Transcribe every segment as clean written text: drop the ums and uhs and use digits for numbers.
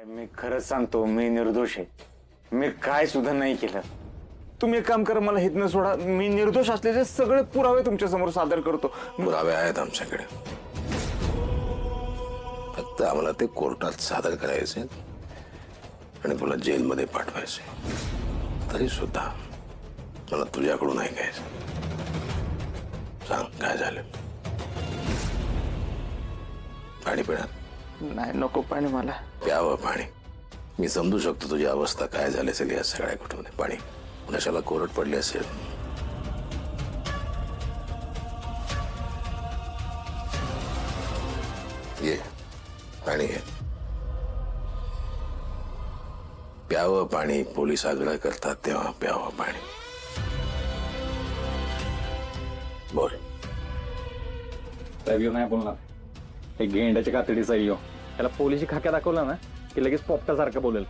मी खरंच सांगतो, मी निर्दोष आहे. मी काय सुद्धा नाही केलं. तुम्ही एक काम करा, मला हितनं सोडा. मी निर्दोष असल्याचे सगळे पुरावे तुमच्या समोर सादर करतो. पुरावे आहेत आमच्याकडे, फक्त आम्हाला ते कोर्टात सादर करायचे आणि तुला जेलमध्ये पाठवायचे. तरी सुद्धा मला तुझ्याकडून ऐकायचं. सांग काय झालं. पाणी पिणार? नाही, नको पाणी मला. प्यावं पाणी. मी समजू शकतो तुझी अवस्था काय झाली असेल या सगळ्या कुठून. पाणी नशाला कोरड पडली असेल. ये पाणी घे. प्यावं पाणी. पोलीस आग्रह करतात तेव्हा प्यावं पाणी. बोल. साहेब नाही बोलणार. एक गेंड्याच्या कातडीचा यो त्याला पोलिसी खाक्या दाखवला ना की लगेच पोपटासारखं बोलेल.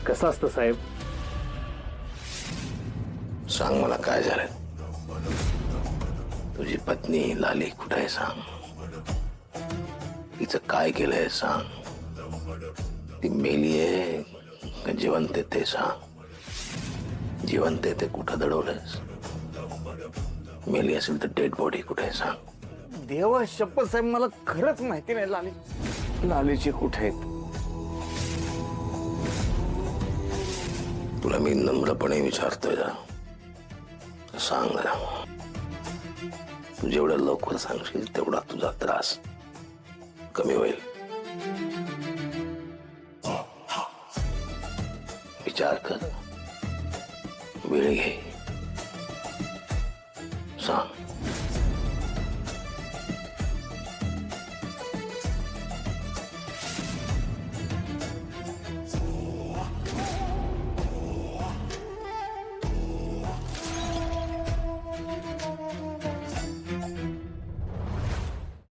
कसं असतं साहेब? सांग मला काय झालं. तुझी पत्नी लाली कुठे आहे सांग. तिचं काय केलंय सांग. ती मेली आहे का जिवंत आहे ते सांग. जिवंत आहे ते कुठं दडवलंयस. मेली असेल तर डेड बॉडी कुठे आहे सांग. देवा शपथ साहेब, मला खरंच माहिती नाही. लालीची कुठे आहेत? तुला मी नम्रपणे विचारतोय जरा. सांग जरा. तू जेवढं लवकर सांगशील तेवढा तुझा त्रास कमी होईल. विचार कर. वेळ घे. सांग.